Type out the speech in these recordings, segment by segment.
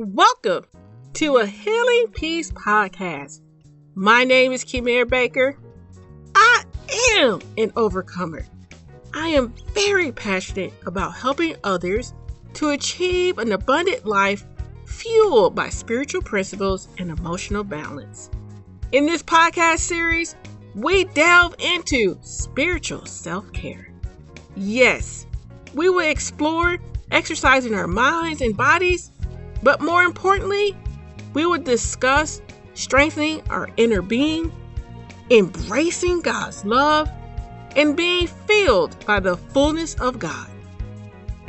Welcome to a Healing Peace podcast. My name is Kimera Baker. I am an overcomer. I am very passionate about helping others to achieve an abundant life fueled by spiritual principles and emotional balance. In this podcast series, we delve into spiritual self-care. Yes, we will explore exercising our minds and bodies, but more importantly, we will discuss strengthening our inner being, embracing God's love, and being filled by the fullness of God.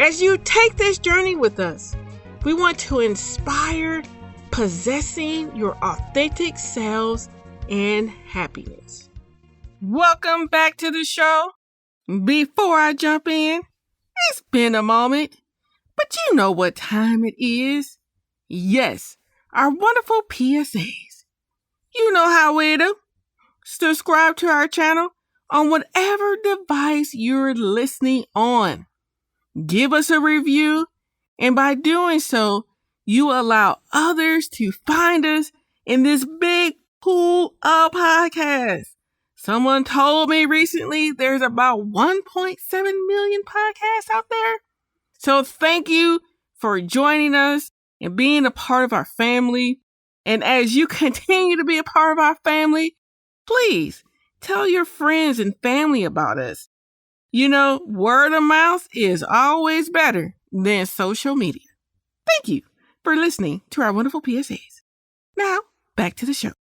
As you take this journey with us, we want to inspire possessing your authentic selves and happiness. Welcome back to the show. Before I jump in, it's been a moment, but you know what time it is. Yes, our wonderful PSAs. You know how we do. Subscribe to our channel on whatever device you're listening on. Give us a review, and by doing so, you allow others to find us in this big pool of podcasts. Someone told me recently there's about 1.7 million podcasts out there. So thank you for joining us and being a part of our family. And as you continue to be a part of our family, please tell your friends and family about us. You know, word of mouth is always better than social media. Thank you for listening to our wonderful PSAs. Now, back to the show.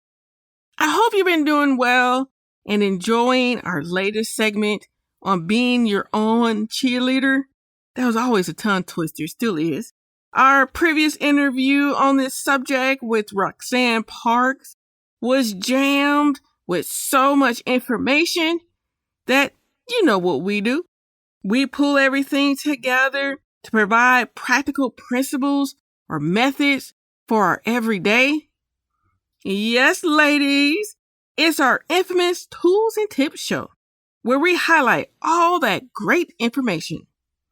I hope you've been doing well and enjoying our latest segment on being your own cheerleader. That was always a tongue twister, still is. Our previous interview on this subject with Roxanne Parks was jammed with so much information that you know what we do. We pull everything together to provide practical principles or methods for our everyday. Yes, ladies, it's our infamous Tools and Tips show where we highlight all that great information.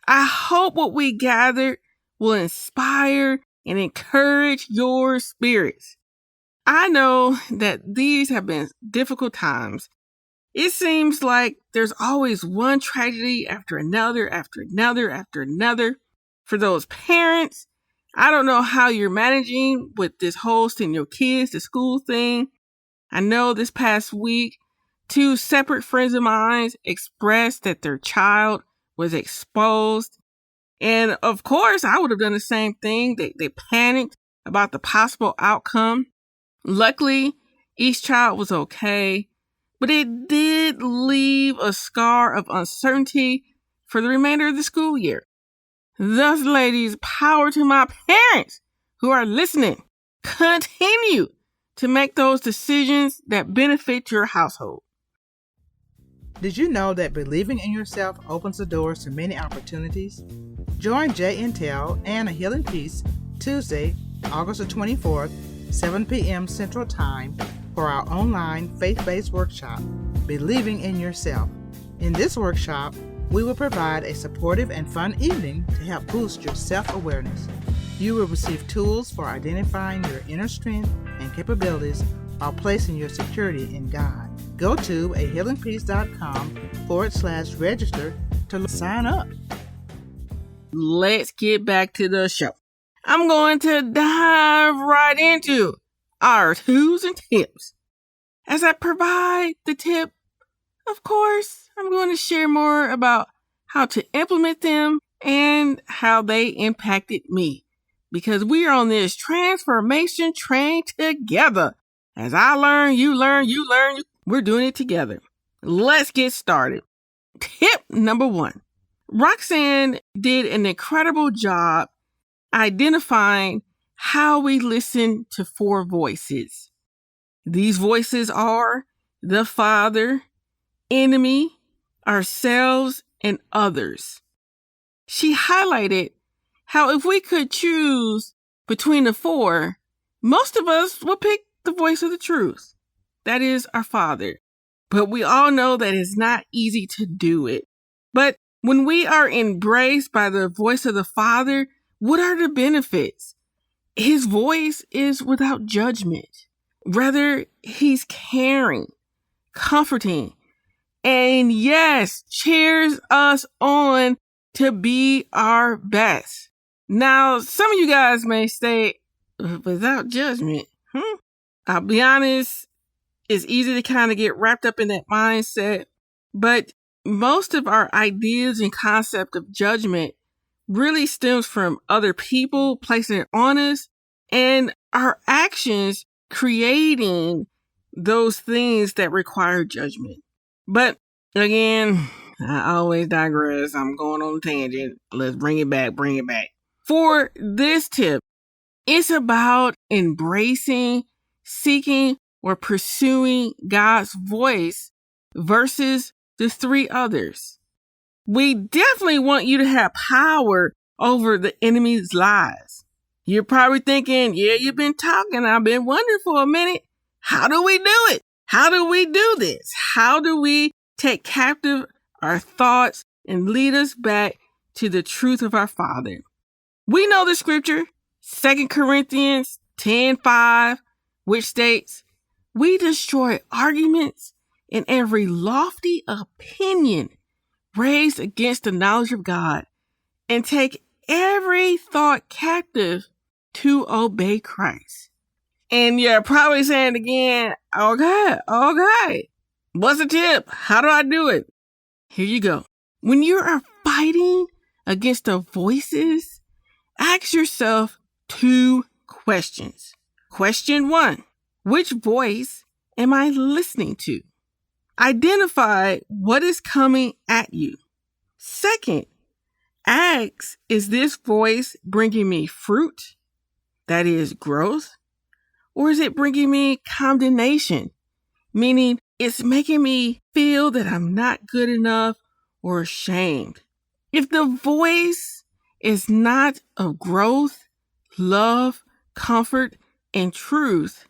I hope what we gathered will inspire and encourage your spirits. I know that these have been difficult times. It seems like there's always one tragedy after another. For those parents, I don't know how you're managing with this whole sending your kids to school thing. I know this past week, 2 separate friends of mine expressed that their child was exposed. And of course, I would have done the same thing. They panicked about the possible outcome. Luckily, each child was okay, but it did leave a scar of uncertainty for the remainder of the school year. Thus, ladies, power to my parents who are listening. Continue to make those decisions that benefit your household. Did you know that believing in yourself opens the doors to many opportunities? Join Jay Intel and A Healing Peace Tuesday, August the 24th, 7 p.m. Central Time for our online faith-based workshop, Believing in Yourself. In this workshop, we will provide a supportive and fun evening to help boost your self-awareness. You will receive tools for identifying your inner strength and capabilities while placing your security in God. Go to ahealingpeace.com/register to sign up. Let's get back to the show. I'm going to dive right into our tools and tips. As I provide the tip, of course, I'm going to share more about how to implement them and how they impacted me. Because we are on this transformation train together. As I learn, you learn, we're doing it together. Let's get started. Tip number 1. Roxanne did an incredible job identifying how we listen to 4 voices. These voices are the Father, enemy, ourselves, and others. She highlighted how if we could choose between the 4, most of us would pick the voice of the truth. That is our Father. But we all know that it's not easy to do it. But when we are embraced by the voice of the Father, what are the benefits? His voice is without judgment. Rather, he's caring, comforting, and yes, cheers us on to be our best. Now, some of you guys may say, without judgment, I'll be honest, it's easy to kind of get wrapped up in that mindset, but most of our ideas and concept of judgment really stems from other people placing it on us and our actions creating those things that require judgment. But again, I always digress. I'm going on a tangent. Let's bring it back. For this tip, it's about embracing, seeking, or pursuing God's voice versus the three others. We definitely want you to have power over the enemy's lies. You're probably thinking, yeah, you've been talking. I've been wondering for a minute. How do we do it? How do we do this? How do we take captive our thoughts and lead us back to the truth of our Father? We know the scripture, 2 Corinthians 10:5, which states, we destroy arguments and every lofty opinion raised against the knowledge of God and take every thought captive to obey Christ. And you're probably saying again, okay. What's the tip? How do I do it? Here you go. When you are fighting against the voices, ask yourself 2 questions. Question 1, which voice am I listening to? Identify what is coming at you. Second, ask, is this voice bringing me fruit? That is growth. Or is it bringing me condemnation? Meaning it's making me feel that I'm not good enough or ashamed. If the voice is not of growth, love, comfort, and truth,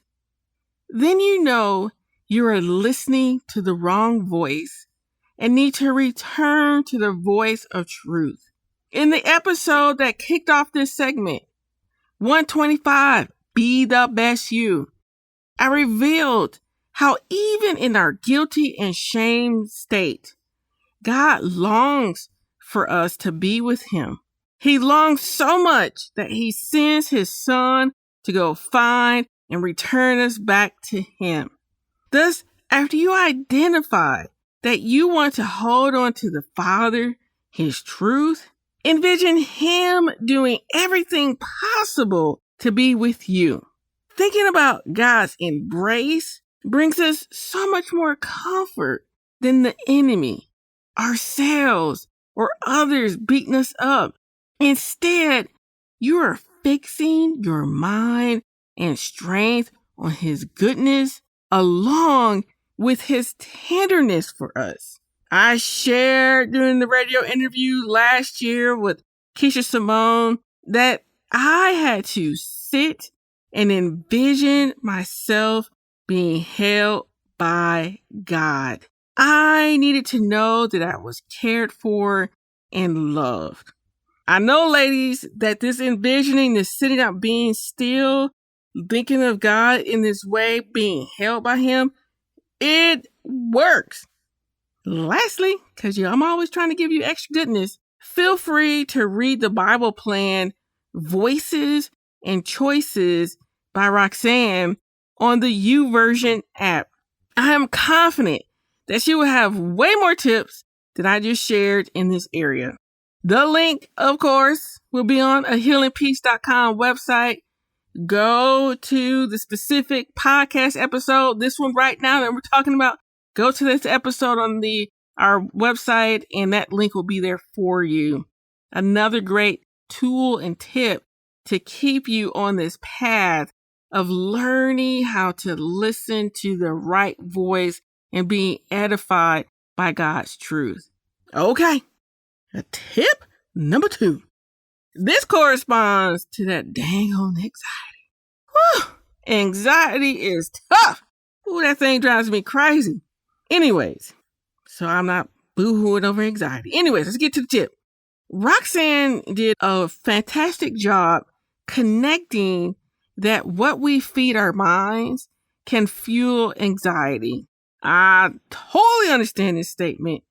then you know you are listening to the wrong voice and need to return to the voice of truth. In the episode that kicked off this segment, 125, Be the Best You, I revealed how even in our guilty and shamed state, God longs for us to be with Him. He longs so much that He sends His Son to go find and return us back to Him. Thus, after you identify that you want to hold on to the Father, His truth, envision Him doing everything possible to be with you. Thinking about God's embrace brings us so much more comfort than the enemy, ourselves, or others beating us up. Instead, you are fixing your mind and strength on His goodness along with His tenderness for us. I shared during the radio interview last year with Keisha Simone that I had to sit and envision myself being held by God. I needed to know that I was cared for and loved. I know, ladies, that this envisioning, this sitting up, being still, thinking of God in this way, being held by Him, it works. Lastly, because I'm always trying to give you extra goodness, feel free to read the Bible plan, Voices and Choices by Roxanne on the YouVersion app. I am confident that she will have way more tips than I just shared in this area. The link, of course, will be on ahealingpeace.com website. Go to the specific podcast episode, this one right now that we're talking about. Go to this episode on our website, and that link will be there for you. Another great tool and tip to keep you on this path of learning how to listen to the right voice and being edified by God's truth. Okay, tip number 2. This corresponds to that dang on anxiety. Whew, anxiety is tough. Ooh, that thing drives me crazy. Anyways, so I'm not boo-hooing over anxiety. Anyways, let's get to the tip. Roxanne did a fantastic job connecting that what we feed our minds can fuel anxiety. I totally understand this statement.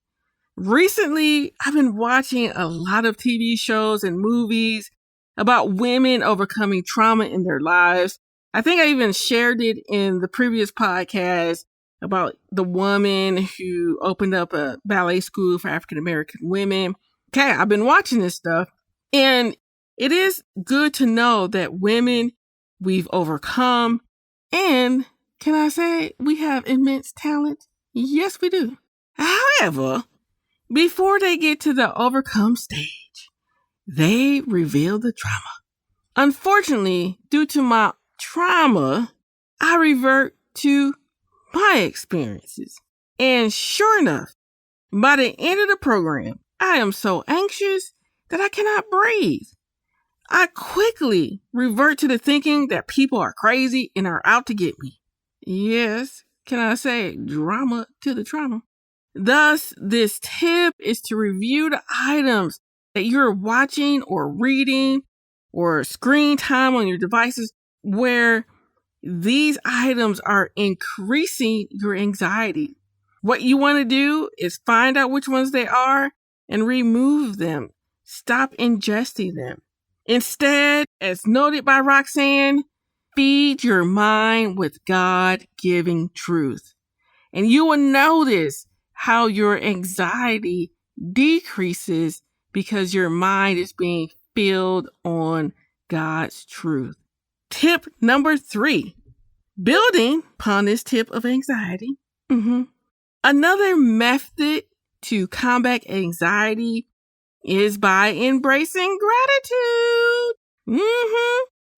Recently, I've been watching a lot of TV shows and movies about women overcoming trauma in their lives. I think I even shared it in the previous podcast about the woman who opened up a ballet school for African American women. Okay, I've been watching this stuff, and it is good to know that women, we've overcome, and can I say we have immense talent? Yes, we do. However, before they get to the overcome stage, they reveal the trauma. Unfortunately, due to my trauma, I revert to my experiences. And sure enough, by the end of the program, I am so anxious that I cannot breathe. I quickly revert to the thinking that people are crazy and are out to get me. Yes, can I say drama to the trauma? Thus, this tip is to review the items that you're watching or reading or screen time on your devices where these items are increasing your anxiety. What you want to do is find out which ones they are and remove them. Stop ingesting them. Instead, as noted by Roxanne, feed your mind with God-given truth. And you will notice how your anxiety decreases because your mind is being filled on God's truth. Tip number 3, building upon this tip of anxiety. Another method to combat anxiety is by embracing gratitude.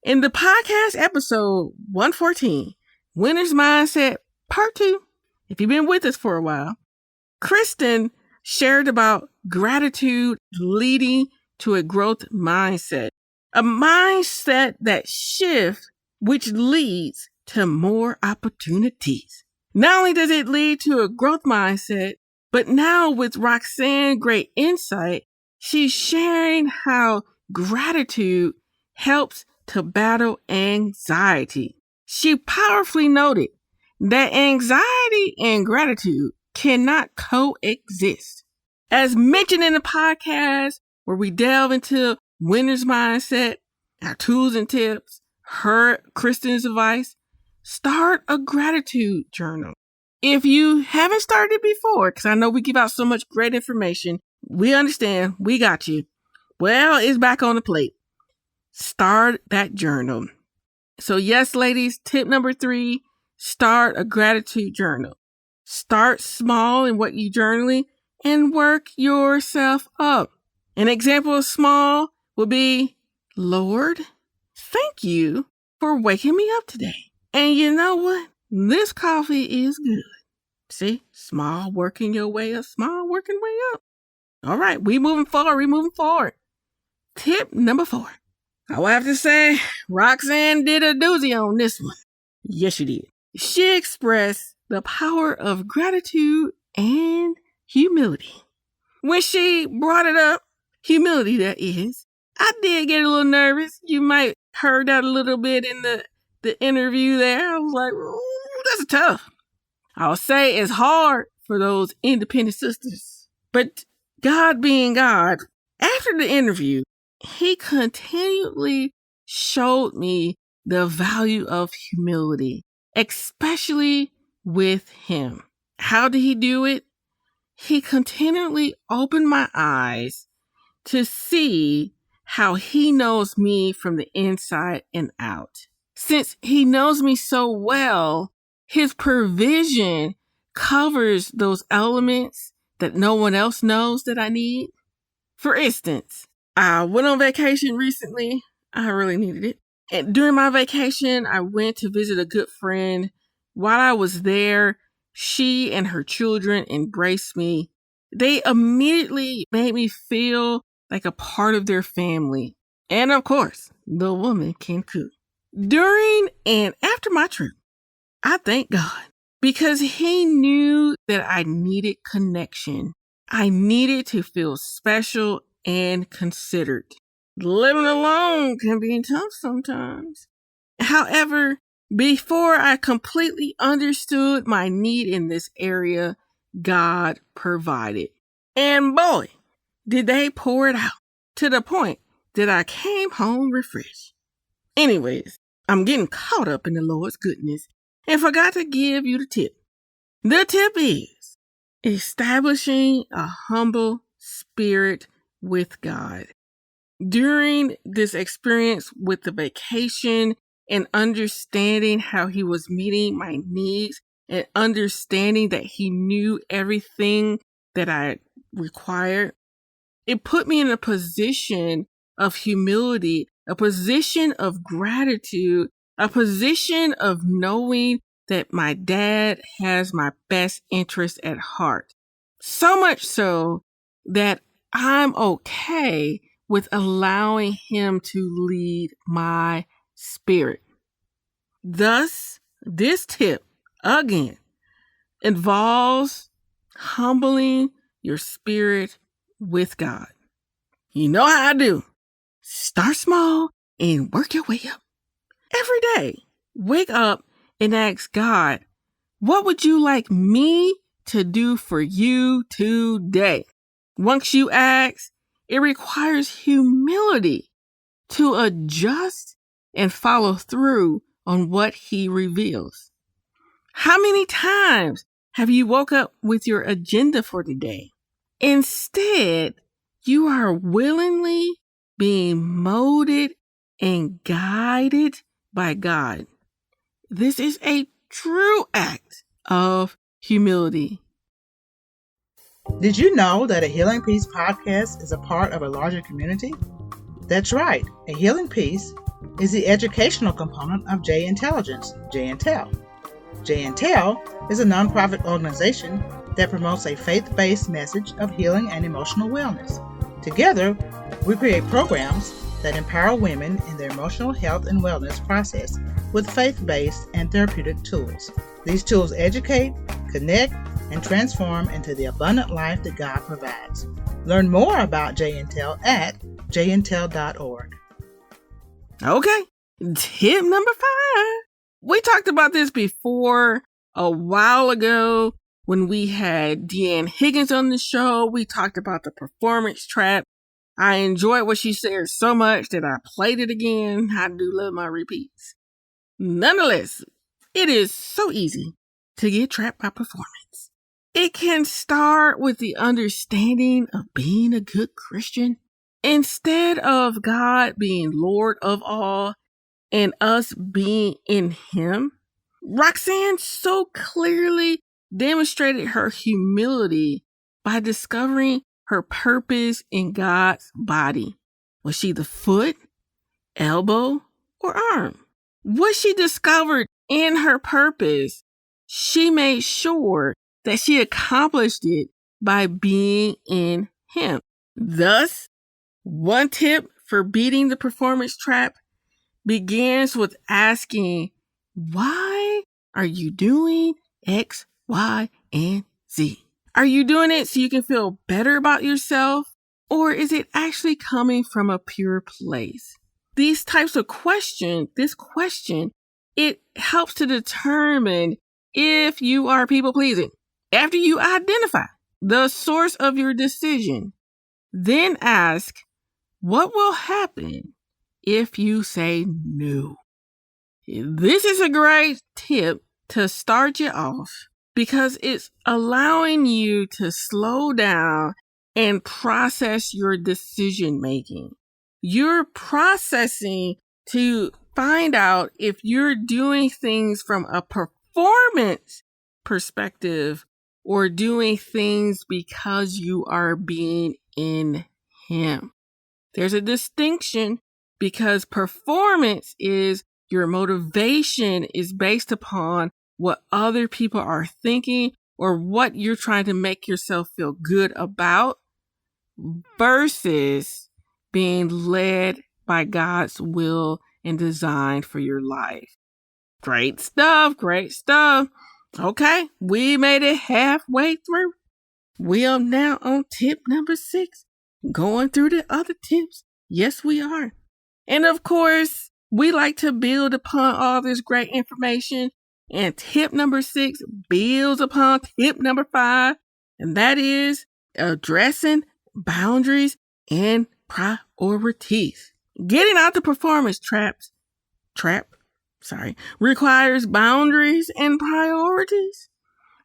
In the podcast episode 114, Winner's Mindset Part 2, if you've been with us for a while, Kristen shared about gratitude leading to a growth mindset. A mindset that shifts, which leads to more opportunities. Not only does it lead to a growth mindset, but now with Roxanne's great insight, she's sharing how gratitude helps to battle anxiety. She powerfully noted that anxiety and gratitude cannot coexist. As mentioned in the podcast, where we delve into winner's mindset, our tools and tips, her Kristen's advice, start a gratitude journal. If you haven't started before, because I know we give out so much great information, we understand, we got you. Well, it's back on the plate. Start that journal. So yes, ladies, tip number 3, start a gratitude journal. Start small in what you're journaling and work yourself up. An example of small would be, Lord, thank you for waking me up today. And you know what? This coffee is good. See, small working your way up, small working way up. All right, we moving forward. Tip number 4. I will have to say, Roxanne did a doozy on this one. Yes, she did. She expressed the power of gratitude and humility. When she brought it up, humility that is, I did get a little nervous. You might heard that a little bit in the interview there. I was like, ooh, that's tough. I'll say it's hard for those independent sisters. But God being God, after the interview, he continually showed me the value of humility, especially with him. How did he do it? He continually opened my eyes to see how he knows me from the inside and out. Since he knows me so well, his provision covers those elements that no one else knows that I need. For instance, I went on vacation recently. I really needed it. And during my vacation, I went to visit a good friend. While I was there, she and her children embraced me. They immediately made me feel like a part of their family. And of course, the woman can cook. During and after my trip, I thank God because he knew that I needed connection. I needed to feel special and considered. Living alone can be tough sometimes. However, before I completely understood my need in this area, God provided. And boy, did they pour it out to the point that I came home refreshed. Anyways, I'm getting caught up in the Lord's goodness and forgot to give you the tip. The tip is establishing a humble spirit with God. During this experience with the vacation and understanding how he was meeting my needs and understanding that he knew everything that I required, it put me in a position of humility, a position of gratitude, a position of knowing that my dad has my best interest at heart. So much so that I'm okay with allowing him to lead my spirit. Thus, this tip, again, involves humbling your spirit with God. You know how I do. Start small and work your way up. Every day, wake up and ask God, what would you like me to do for you today? Once you ask, it requires humility to adjust and follow through on what he reveals. How many times have you woke up with your agenda for today? Instead, you are willingly being molded and guided by God. This is a true act of humility. Did you know that a Healing Peace podcast is a part of a larger community? That's right. A Healing Peace is the educational component of J Intelligence, J Intel. J Intel is a nonprofit organization that promotes a faith-based message of healing and emotional wellness. Together, we create programs that empower women in their emotional health and wellness process with faith-based and therapeutic tools. These tools educate, connect, and transform into the abundant life that God provides. Learn more about J Intel at jintel.org. Okay, tip number 5. We talked about this before a while ago when we had Deanne Higgins on the show. We talked about the performance trap. I enjoyed what she said so much that I played it again. I do love my repeats. Nonetheless, it is so easy to get trapped by performance. It can start with the understanding of being a good Christian. Instead of God being Lord of all and us being in him, Roxanne so clearly demonstrated her humility by discovering her purpose in God's body. Was she the foot, elbow, or arm? What she discovered in her purpose, she made sure that she accomplished it by being in him. Thus, one tip for beating the performance trap begins with asking, why are you doing X, Y, and Z? Are you doing it so you can feel better about yourself? Or is it actually coming from a pure place? These types of questions, it helps to determine if you are people pleasing. After you identify the source of your decision, then ask, what will happen if you say no? This is a great tip to start you off because it's allowing you to slow down and process your decision making. You're processing to find out if you're doing things from a performance perspective or doing things because you are being in him. There's a distinction because performance is your motivation is based upon what other people are thinking or what you're trying to make yourself feel good about versus being led by God's will and design for your life. Great stuff. Okay, we made it halfway through. We are now on tip number 6. Going through the other tips Yes, we are. And of course, we like to build upon all this great information. And tip number 6 builds upon tip number 5. And that is addressing boundaries and priorities. Getting out the performance trap, requires boundaries and priorities.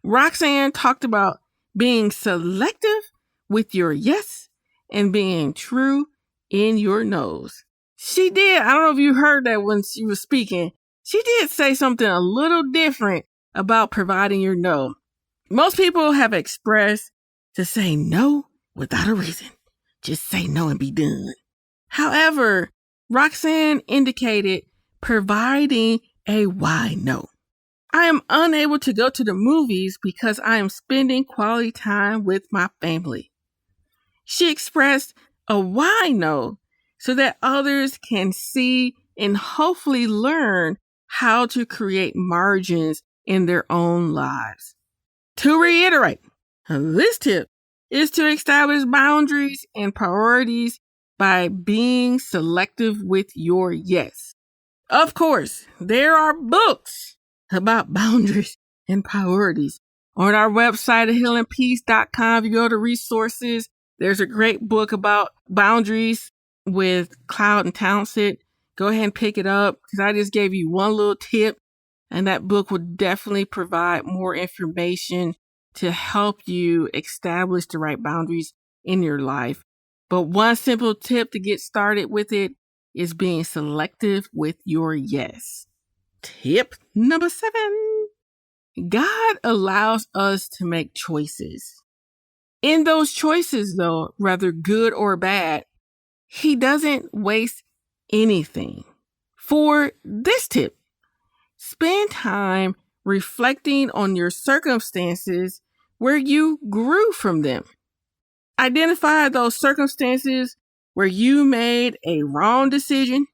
Roxanne talked about being selective with your yes and being true in your no's. She did. I don't know if you heard that when she was speaking. She did say something a little different about providing your no. Most people have expressed to say no without a reason. Just say no and be done. However, Roxanne indicated providing a why no. I am unable to go to the movies because I am spending quality time with my family. She expressed a why no so that others can see and hopefully learn how to create margins in their own lives. To reiterate, this tip is to establish boundaries and priorities by being selective with your yes. Of course, there are books about boundaries and priorities on our website at healingpeace.com. If you go to resources, there's a great book about boundaries with Cloud and Townsend. Go ahead and pick it up because I just gave you one little tip, and that book will definitely provide more information to help you establish the right boundaries in your life. But one simple tip to get started with it is being selective with your yes. Tip number 7. God allows us to make choices. In those choices, though, whether good or bad, He doesn't waste anything. For this tip, spend time reflecting on your circumstances where you grew from them. Identify those circumstances where you made a wrong decision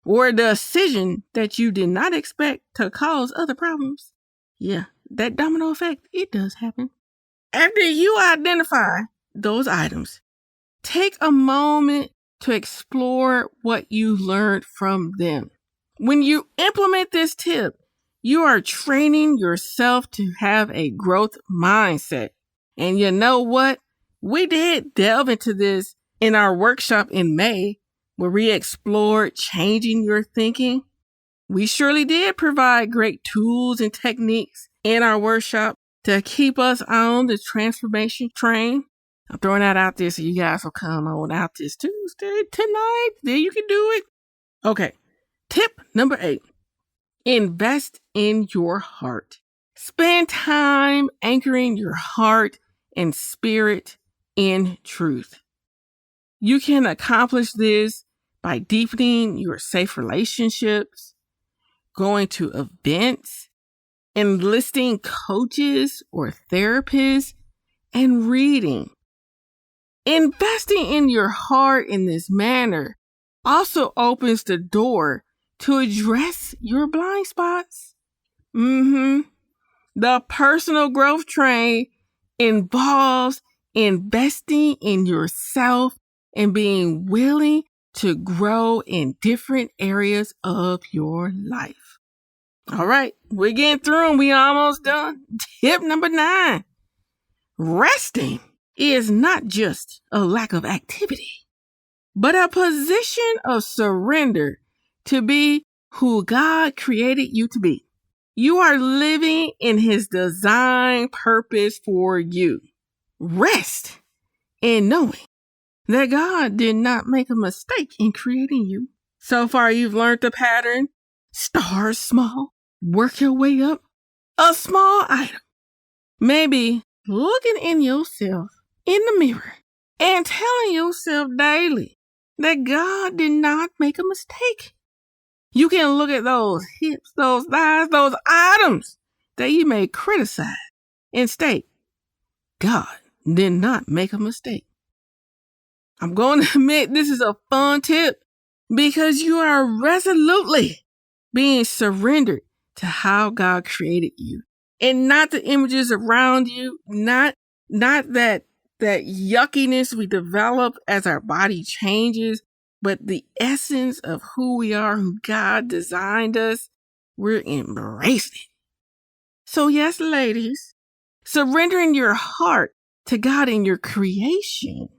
or a decision that you did not expect to cause other problems. Yeah, that domino effect, it does happen. After you identify those items, take a moment to explore what you learned from them. When you implement this tip, you are training yourself to have a growth mindset. And you know what? We did delve into this in our workshop in May, where we explored changing your thinking. We surely did provide great tools and techniques in our workshop to keep us on the transformation train. I'm throwing that out there so you guys will come on out this Tuesday tonight. There you can do it. Okay. Tip number 8. Invest in your heart. Spend time anchoring your heart and spirit in truth. You can accomplish this by deepening your safe relationships, going to events, enlisting coaches or therapists, and reading. Investing in your heart in this manner also opens the door to address your blind spots. The personal growth train involves investing in yourself and being willing to grow in different areas of your life. All right, we're getting through and we almost done. Tip number 9. Resting is not just a lack of activity, but a position of surrender to be who God created you to be. You are living in His design purpose for you. Rest in knowing that God did not make a mistake in creating you. So far, you've learned the pattern. Start small, work your way up. A small item. Maybe looking in yourself in the mirror and telling yourself daily that God did not make a mistake. You can look at those hips, those thighs, those items that you may criticize and state, God did not make a mistake. I'm going to admit this is a fun tip because you are resolutely being surrendered to how God created you and not the images around you, not that yuckiness we develop as our body changes, but the essence of who we are, who God designed us, we're embracing it. So yes, ladies, surrendering your heart to God in your creation,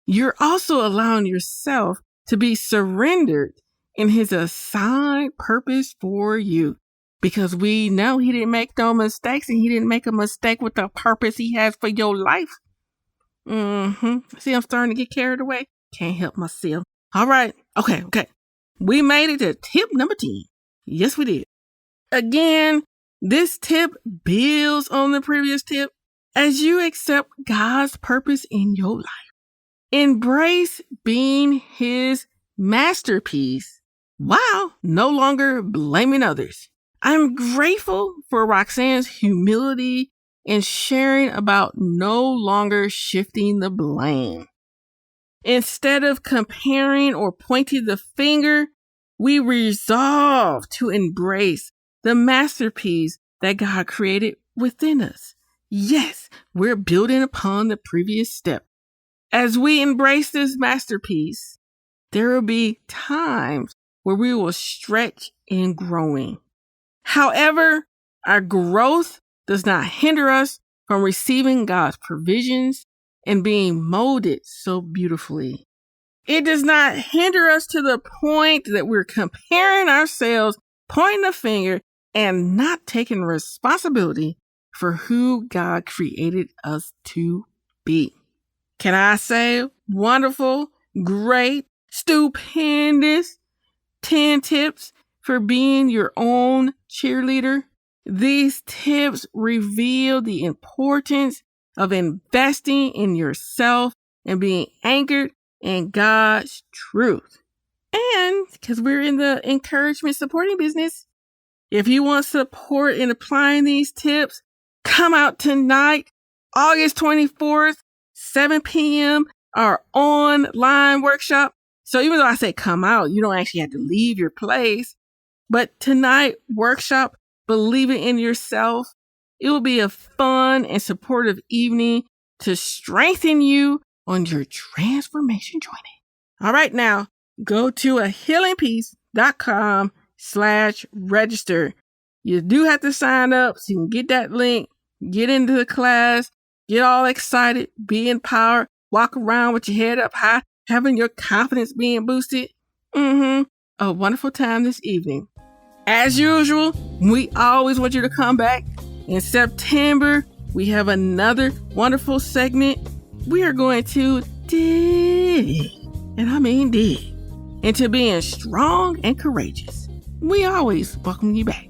you're also allowing yourself to be surrendered in His assigned purpose for you. Because we know He didn't make no mistakes, and He didn't make a mistake with the purpose He has for your life. See, I'm starting to get carried away. Can't help myself. All right. Okay. We made it to tip number 10. Yes, we did. Again, this tip builds on the previous tip. As you accept God's purpose in your life, embrace being His masterpiece while no longer blaming others. I'm grateful for Roxanne's humility in sharing about no longer shifting the blame. Instead of comparing or pointing the finger, we resolve to embrace the masterpiece that God created within us. Yes, we're building upon the previous step. As we embrace this masterpiece, there will be times where we will stretch in growing. However, our growth does not hinder us from receiving God's provisions and being molded so beautifully. It does not hinder us to the point that we're comparing ourselves, pointing the finger, and not taking responsibility for who God created us to be. Can I say wonderful, great, stupendous 10 tips for being your own cheerleader? These tips reveal the importance of investing in yourself and being anchored in God's truth. And because we're in the encouragement supporting business, if you want support in applying these tips, come out tonight, August 24th, 7 p.m., our online workshop. So even though I say come out, you don't actually have to leave your place. But tonight, workshop, believing in yourself. It will be a fun and supportive evening to strengthen you on your transformation journey. All right, now go to ahealingpeace.com/register. You do have to sign up so you can get that link, get into the class, get all excited, be empowered, walk around with your head up high, having your confidence being boosted. A wonderful time this evening. As usual, we always want you to come back. In September, we have another wonderful segment. We are going to dig, and I mean dig, into being strong and courageous. We always welcome you back.